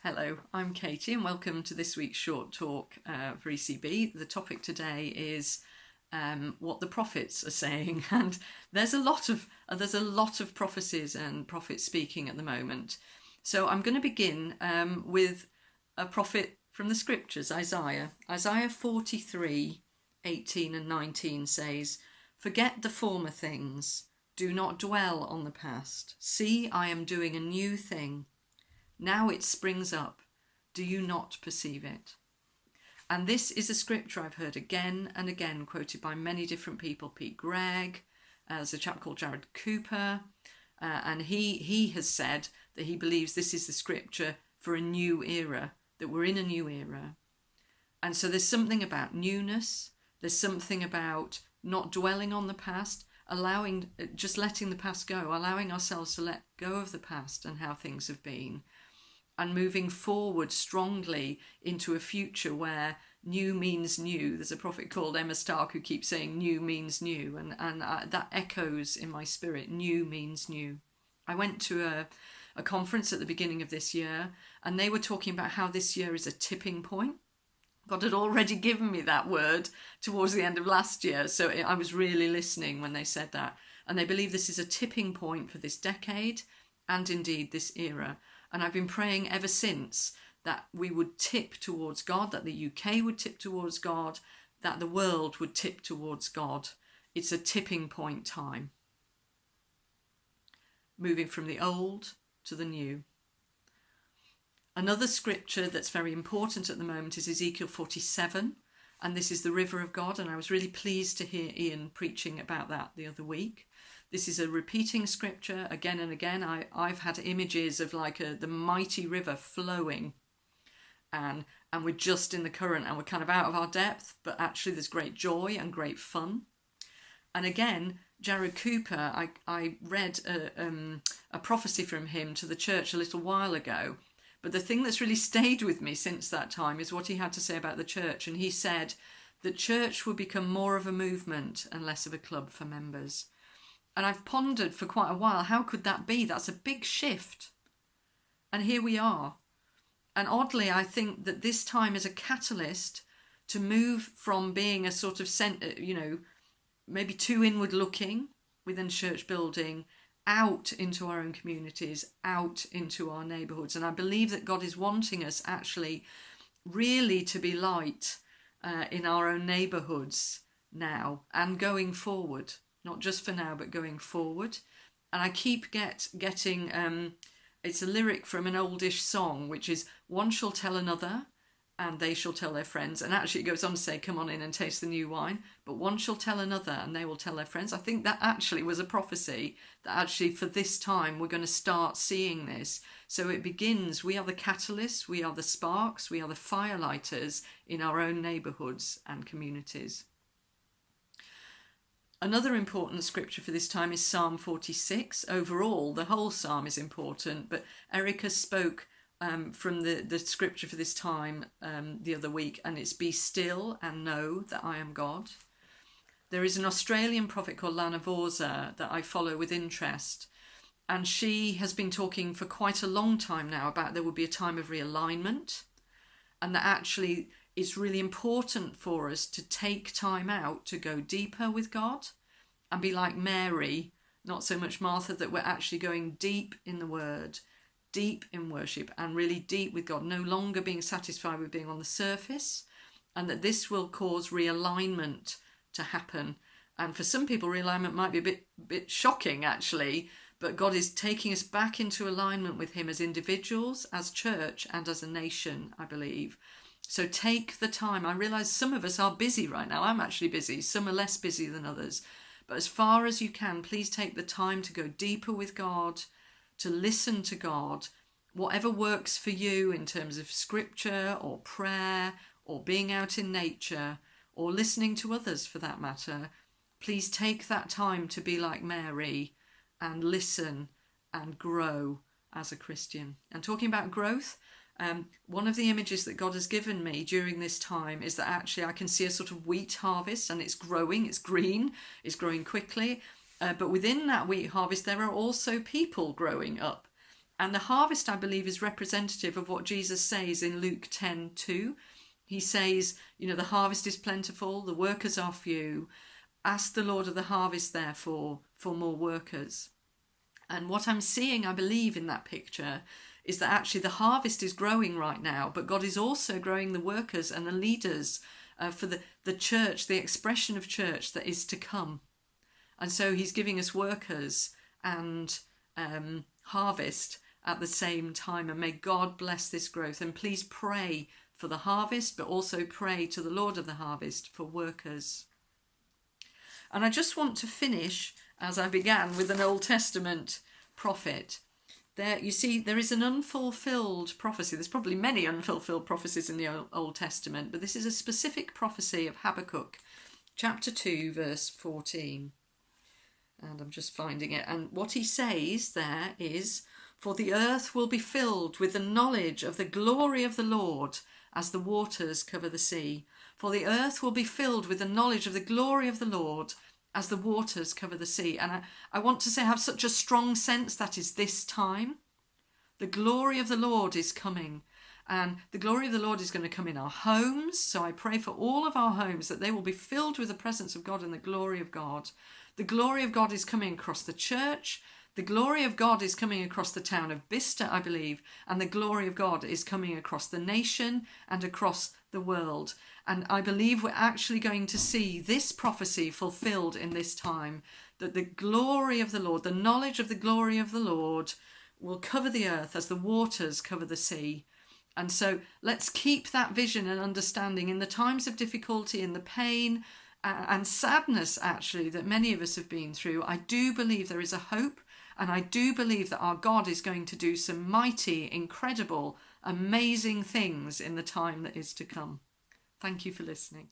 Hello, I'm Katie and welcome to this week's short talk for ECB. The topic today is what the prophets are saying, and there's a lot of prophecies and prophets speaking at the moment. So I'm going to begin with a prophet from the scriptures, Isaiah. Isaiah 43:18 and 19 says, "Forget the former things, do not dwell on the past. See, I am doing a new thing. Now it springs up. Do you not perceive it?" And this is a scripture I've heard again and again quoted by many different people. Pete Gregg, there's a chap called Jared Cooper, and he has said that he believes this is the scripture for a new era, that we're in a new era. And so there's something about newness. There's something about not dwelling on the past, just letting the past go, allowing ourselves to let go of the past and how things have been, and moving forward strongly into a future where new means new. There's a prophet called Emma Stark who keeps saying new means new, and that echoes in my spirit. New means new. I went to a conference at the beginning of this year, and they were talking about how this year is a tipping point. God had already given me that word towards the end of last year, so I was really listening when they said that. And they believe this is a tipping point for this decade and indeed this era. And I've been praying ever since that we would tip towards God, that the UK would tip towards God, that the world would tip towards God. It's a tipping point time. Moving from the old to the new. Another scripture that's very important at the moment is Ezekiel 47, and this is the river of God, and I was really pleased to hear Ian preaching about that the other week. This is a repeating scripture again and again. I've had images of like the mighty river flowing, and we're just in the current and we're kind of out of our depth, but actually there's great joy and great fun. And again, Jared Cooper, I read a prophecy from him to the church a little while ago, but the thing that's really stayed with me since that time is what he had to say about the church. And he said that church will become more of a movement and less of a club for members. And I've pondered for quite a while, how could that be? That's a big shift. And here we are. And oddly, I think that this time is a catalyst to move from being a sort of, maybe too inward looking within church building, out into our own communities, out into our neighbourhoods. And I believe that God is wanting us actually really to be light in our own neighbourhoods now and going forward. Not just for now, but going forward. And I keep getting, it's a lyric from an oldish song, which is, "One shall tell another, and they shall tell their friends." And actually it goes on to say, "Come on in and taste the new wine. But one shall tell another, and they will tell their friends." I think that actually was a prophecy, that actually for this time we're going to start seeing this. So it begins, we are the catalysts, we are the sparks, we are the firelighters in our own neighbourhoods and communities. Another important scripture for this time is Psalm 46. Overall, the whole psalm is important, but Erica spoke from the scripture for this time the other week, and it's "Be still and know that I am God." There is an Australian prophet called Lana Vorza that I follow with interest, and she has been talking for quite a long time now about there will be a time of realignment, and that actually it's really important for us to take time out to go deeper with God and be like Mary, not so much Martha, that we're actually going deep in the word, deep in worship, and really deep with God, no longer being satisfied with being on the surface, and that this will cause realignment to happen. And for some people, realignment might be a bit shocking actually, but God is taking us back into alignment with him as individuals, as church, and as a nation, I believe. So take the time. I realise some of us are busy right now. I'm actually busy. Some are less busy than others. But as far as you can, please take the time to go deeper with God, to listen to God, whatever works for you in terms of scripture or prayer or being out in nature or listening to others for that matter. Please take that time to be like Mary and listen and grow as a Christian. And talking about growth, one of the images that God has given me during this time is that actually I can see a sort of wheat harvest, and it's growing, it's green, it's growing quickly. But within that wheat harvest, there are also people growing up. And the harvest, I believe, is representative of what Jesus says in Luke 10:2. He says, the harvest is plentiful, the workers are few. Ask the Lord of the harvest, therefore, for more workers. And what I'm seeing, I believe, in that picture is that actually the harvest is growing right now, but God is also growing the workers and the leaders for the church, the expression of church that is to come. And so he's giving us workers and harvest at the same time. And may God bless this growth. And please pray for the harvest, but also pray to the Lord of the harvest for workers. And I just want to finish, as I began, with an Old Testament prophet. There, you see, there is an unfulfilled prophecy. There's probably many unfulfilled prophecies in the Old Testament, but this is a specific prophecy of Habakkuk, chapter 2, verse 14. And I'm just finding it. And what he says there is, "For the earth will be filled with the knowledge of the glory of the Lord as the waters cover the sea. For the earth will be filled with the knowledge of the glory of the Lord as the waters cover the sea." And I want to say I have such a strong sense that is this time. The glory of the Lord is coming. And the glory of the Lord is going to come in our homes. So I pray for all of our homes that they will be filled with the presence of God and the glory of God. The glory of God is coming across the church. The glory of God is coming across the town of Bicester, I believe. And the glory of God is coming across the nation and across the world. And I believe we're actually going to see this prophecy fulfilled in this time, that the glory of the Lord, the knowledge of the glory of the Lord, will cover the earth as the waters cover the sea. And so let's keep that vision and understanding in the times of difficulty, in the pain and sadness, actually, that many of us have been through. I do believe there is a hope, and I do believe that our God is going to do some mighty, incredible, amazing things in the time that is to come. Thank you for listening.